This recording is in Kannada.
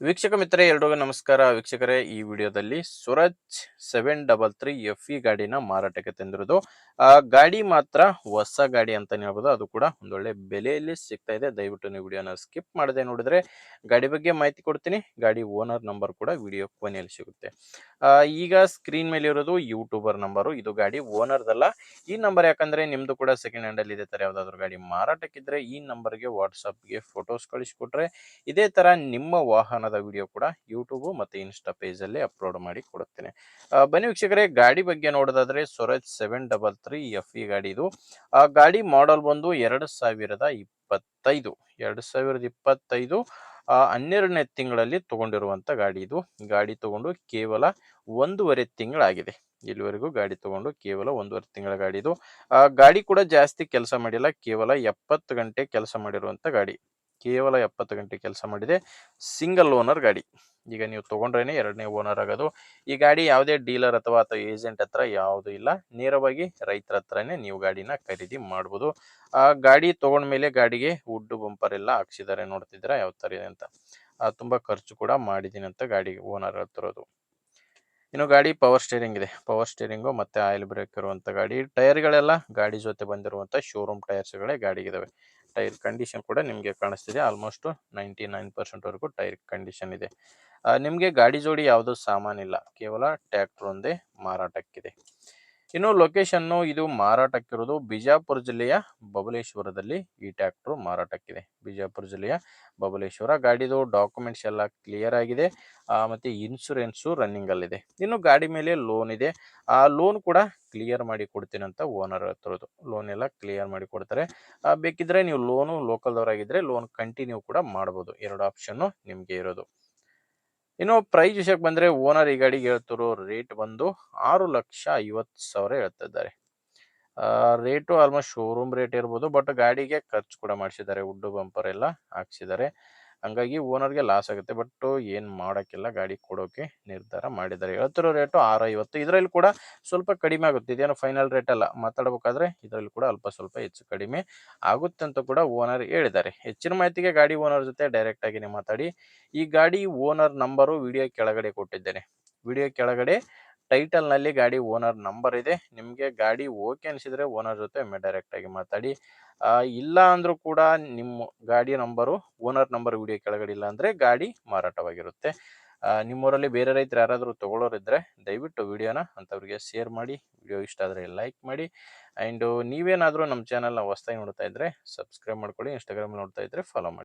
ವೀಕ್ಷಕ ಮಿತ್ರರೇ ಎಲ್ರಿಗೂ ನಮಸ್ಕಾರ. ವೀಕ್ಷಕರೇ, ಈ ವಿಡಿಯೋದಲ್ಲಿ ಸ್ವರಾಜ್ 733 FE ಗಾಡಿನ ಮಾರಾಟಕ್ಕೆ ತಂದಿರೋದು. ಗಾಡಿ ಮಾತ್ರ ಹೊಸ ಗಾಡಿ ಅಂತಾನೆ ಹೇಳ್ಬೋದು. ಅದು ಕೂಡ ಒಂದೊಳ್ಳೆ ಬೆಲೆಯಲ್ಲಿ ಸಿಗ್ತಾ ಇದೆ. ದಯವಿಟ್ಟು ನೀವು ವಿಡಿಯೋನ ಸ್ಕಿಪ್ ಮಾಡದೆ ನೋಡಿದ್ರೆ ಗಾಡಿ ಬಗ್ಗೆ ಮಾಹಿತಿ ಕೊಡ್ತೀನಿ. ಗಾಡಿ ಓನರ್ ನಂಬರ್ ಕೂಡ ವಿಡಿಯೋ ಕೊನೆಯಲ್ಲಿ ಸಿಗುತ್ತೆ. ಈಗ ಸ್ಕ್ರೀನ್ ಮೇಲೆ ಇರೋದು ಯೂಟ್ಯೂಬರ್ ನಂಬರು. ಇದು ಗಾಡಿ ಓನರ್ದಲ್ಲ. ಈ ನಂಬರ್ ಯಾಕಂದ್ರೆ ನಿಮ್ದು ಕೂಡ ಸೆಕೆಂಡ್ ಹ್ಯಾಂಡ್ ಅಲ್ಲಿ ಇದೇ ತರ ಯಾವ್ದಾದ್ರು ಗಾಡಿ ಮಾರಾಟಕ್ಕಿದ್ರೆ ಈ ನಂಬರ್ಗೆ ವಾಟ್ಸಪ್ಗೆ ಫೋಟೋಸ್ ಕಳಿಸ್ಕೊಟ್ರೆ ಇದೇ ತರ ನಿಮ್ಮ ವಾಹನದ ವಿಡಿಯೋ ಕೂಡ ಯೂಟ್ಯೂಬ್ ಮತ್ತೆ ಇನ್ಸ್ಟಾ ಪೇಜ್ ಅಲ್ಲಿ ಅಪ್ಲೋಡ್ ಮಾಡಿ ಕೊಡುತ್ತೇನೆ. ಬನ್ನಿ ವೀಕ್ಷಕರೇ, ಗಾಡಿ ಬಗ್ಗೆ ನೋಡೋದಾದ್ರೆ ಸ್ವರಾಜ್ 733 FE ಗಾಡಿ ಇದು. ಗಾಡಿ ಮಾಡೆಲ್ ಬಂದು 2025 2025 12ನೇ ತಿಂಗಳಲ್ಲಿ ತಗೊಂಡಿರುವಂತ ಗಾಡಿ ಇದು. ಗಾಡಿ ತಗೊಂಡು ಕೇವಲ 1.5 ತಿಂಗಳಾಗಿದೆ. ಇಲ್ಲಿವರೆಗೂ ಗಾಡಿ ತಗೊಂಡು ಕೇವಲ 1.5 ತಿಂಗಳ ಗಾಡಿ ಇದು. ಗಾಡಿ ಕೂಡ ಜಾಸ್ತಿ ಕೆಲಸ ಮಾಡಿಲ್ಲ, ಕೇವಲ 70 ಗಂಟೆ ಕೆಲಸ ಮಾಡಿರುವಂತ ಗಾಡಿ. ಕೇವಲ 70 ಗಂಟೆ ಕೆಲಸ ಮಾಡಿದೆ. ಸಿಂಗಲ್ ಓನರ್ ಗಾಡಿ. ಈಗ ನೀವು ತಗೊಂಡ್ರೇನೆ ಎರಡನೇ ಓನರ್ ಆಗೋದು. ಈ ಗಾಡಿ ಯಾವುದೇ ಡೀಲರ್ ಅಥವಾ ಏಜೆಂಟ್ ಹತ್ರ ಯಾವುದು ಇಲ್ಲ, ನೇರವಾಗಿ ರೈತರ ಹತ್ರನೇ ನೀವು ಗಾಡಿನ ಖರೀದಿ ಮಾಡ್ಬೋದು. ಗಾಡಿ ತಗೊಂಡ್ಮೇಲೆ ಗಾಡಿಗೆ ವುಡ್ ಬಂಪರ್ ಎಲ್ಲ ಹಾಕ್ಸಿದ್ದಾರೆ, ನೋಡ್ತಿದ್ದೀರಾ ಯಾವ ತರ ಇದೆ ಅಂತ. ತುಂಬಾ ಖರ್ಚು ಕೂಡ ಮಾಡಿದೀನಿ ಅಂತ ಗಾಡಿ ಓನರ್ ಹೇಳ್ತಿರೋದು. ಇನ್ನು ಗಾಡಿ ಪವರ್ ಸ್ಟೇರಿಂಗ್ ಇದೆ. ಪವರ್ ಸ್ಟೇರಿಂಗು ಮತ್ತೆ ಆಯಿಲ್ ಬ್ರೇಕ್ ಇರುವಂತ ಗಾಡಿ. ಟೈರ್ಗಳೆಲ್ಲ ಗಾಡಿ ಜೊತೆ ಬಂದಿರುವಂತ ಶೋರೂಮ್ ಟೈರ್ಸ್ಗಳೇ ಗಾಡಿಗಿದಾವೆ. ಟೈರ್ ಕಂಡೀಷನ್ ಕೂಡ ನಿಮಗೆ ಕಾಣಿಸ್ತಿದೆ. ಆಲ್ಮೋಸ್ಟ್ 99% ವರೆಗೂ ಟೈರ್ ಕಂಡೀಷನ್ ಇದೆ. ನಿಮಗೆ ಗಾಡಿ ಜೋಡಿ ಯಾವುದೂ ಸಾಮಾನಿಲ್ಲ, ಕೇವಲ ಟ್ರ್ಯಾಕ್ಟರ್ ಒಂದೇ ಮಾರಾಟಕ್ಕಿದೆ. ಇನ್ನು ಲೊಕೇಶನ್ನು ಇದು ಮಾರಾಟಕ್ಕಿರೋದು ಬಿಜಾಪುರ ಜಿಲ್ಲೆಯ ಬಬಲೇಶ್ವರದಲ್ಲಿ ಈ ಟ್ರ್ಯಾಕ್ಟರ್ ಮಾರಾಟಕ್ಕಿದೆ. ಬಿಜಾಪುರ ಜಿಲ್ಲೆಯ ಬಬಲೇಶ್ವರ. ಗಾಡಿದು ಡಾಕ್ಯುಮೆಂಟ್ಸ್ ಎಲ್ಲ ಕ್ಲಿಯರ್ ಆಗಿದೆ. ಮತ್ತೆ ಇನ್ಶೂರೆನ್ಸು ರನ್ನಿಂಗ್ ಅಲ್ಲಿದೆ. ಇನ್ನು ಗಾಡಿ ಮೇಲೆ ಲೋನ್ ಇದೆ. ಆ ಲೋನ್ ಕೂಡ ಕ್ಲಿಯರ್ ಮಾಡಿ ಕೊಡ್ತೀನಿ ಅಂತ ಓನರ್ ಹೇಳ್ತಿರೋದು. ಲೋನ್ ಎಲ್ಲ ಕ್ಲಿಯರ್ ಮಾಡಿ ಕೊಡ್ತಾರೆ. ಬೇಕಿದ್ರೆ ನೀವು ಲೋನು ಲೋಕಲ್ದವರಾಗಿದ್ರೆ ಲೋನ್ ಕಂಟಿನ್ಯೂ ಕೂಡ ಮಾಡ್ಬೋದು. ಎರಡು ಆಪ್ಷನ್ ನಿಮ್ಗೆ ಇರೋದು. ಇನ್ನು ಪ್ರೈಸ್ ವಿಷಯಕ್ಕೆ ಬಂದ್ರೆ ಓನರ್ ಈ ಗಾಡಿಗೆ ಹೇಳ್ತಿರೋ ರೇಟ್ ಬಂದು 6,50,000 ಹೇಳ್ತಾ ಇದ್ದಾರೆ. ರೇಟು ಆಲ್ಮೋಸ್ಟ್ ಶೋರೂಮ್ ರೇಟ್ ಇರ್ಬೋದು, ಬಟ್ ಗಾಡಿಗೆ ಖರ್ಚು ಕೂಡ ಮಾಡಿಸಿದ್ದಾರೆ, ವುಡ್ ಬಂಪರ್ ಎಲ್ಲ ಹಾಕ್ಸಿದ್ದಾರೆ. ಹಂಗಾಗಿ ಓನರ್ಗೆ ಲಾಸ್ ಆಗುತ್ತೆ. ಬಟ್ ಏನು ಮಾಡೋಕ್ಕಿಲ್ಲ, ಗಾಡಿ ಕೊಡೋಕೆ ನಿರ್ಧಾರ ಮಾಡಿದ್ದಾರೆ. ಹೇಳ್ತಿರೋ ರೇಟು 6,50. ಇದರಲ್ಲಿ ಕೂಡ ಸ್ವಲ್ಪ ಕಡಿಮೆ ಆಗುತ್ತೆ. ಇದೇನು ಫೈನಲ್ ರೇಟ್ ಅಲ್ಲ, ಮಾತಾಡಬೇಕಾದ್ರೆ ಇದರಲ್ಲಿ ಕೂಡ ಅಲ್ಪ ಸ್ವಲ್ಪ ಹೆಚ್ಚು ಕಡಿಮೆ ಆಗುತ್ತೆ ಅಂತ ಕೂಡ ಓನರ್ ಹೇಳಿದ್ದಾರೆ. ಹೆಚ್ಚಿನ ಮಾಹಿತಿಗೆ ಗಾಡಿ ಓನರ್ ಜೊತೆ ಡೈರೆಕ್ಟ್ ಆಗಿ ಮಾತಾಡಿ. ಈ ಗಾಡಿ ಓನರ್ ನಂಬರು ವಿಡಿಯೋ ಕೆಳಗಡೆ ಕೊಟ್ಟಿದ್ದೇನೆ. ವಿಡಿಯೋ ಕೆಳಗಡೆ ಟೈಟಲ್ ನಲ್ಲಿ ಗಾಡಿ ಓನರ್ ನಂಬರ್ ಇದೆ. ನಿಮಗೆ ಗಾಡಿ ಓಕೆ ಅನಿಸಿದ್ರೆ ಓನರ್ ಜೊತೆ ಡೈರೆಕ್ಟ್ ಆಗಿ ಮಾತಾಡಿ. ಇಲ್ಲ ಅಂದ್ರೂ ಕೂಡ ನಿಮ್ಮ ಗಾಡಿ ನಂಬರು ಓನರ್ ನಂಬರ್ ವಿಡಿಯೋ ಕೆಳಗಡೆ ಇಲ್ಲ ಅಂದ್ರೆ ಗಾಡಿ ಮಾರಾಟವಾಗಿರುತ್ತೆ. ನಿಮ್ಮೂರಲ್ಲಿ ಬೇರೆ ರೈತರು ಯಾರಾದರೂ ತಗೊಳ್ಳೋರಿದ್ರೆ ದಯವಿಟ್ಟು ವಿಡಿಯೋನ ಅಂಥವ್ರಿಗೆ ಶೇರ್ ಮಾಡಿ. ವಿಡಿಯೋ ಇಷ್ಟ ಆದರೆ ಲೈಕ್ ಮಾಡಿ. ಆ್ಯಂಡ್ ನೀವೇನಾದರೂ ನಮ್ಮ ಚಾನಲ್ನ ಹೊಸದಾಗಿ ನೋಡ್ತಾ ಇದ್ರೆ ಸಬ್ಸ್ಕ್ರೈಬ್ ಮಾಡ್ಕೊಳ್ಳಿ. ಇನ್ಸ್ಟಾಗ್ರಾಮ್ ನೋಡ್ತಾ ಇದ್ರೆ ಫಾಲೋ ಮಾಡಿ.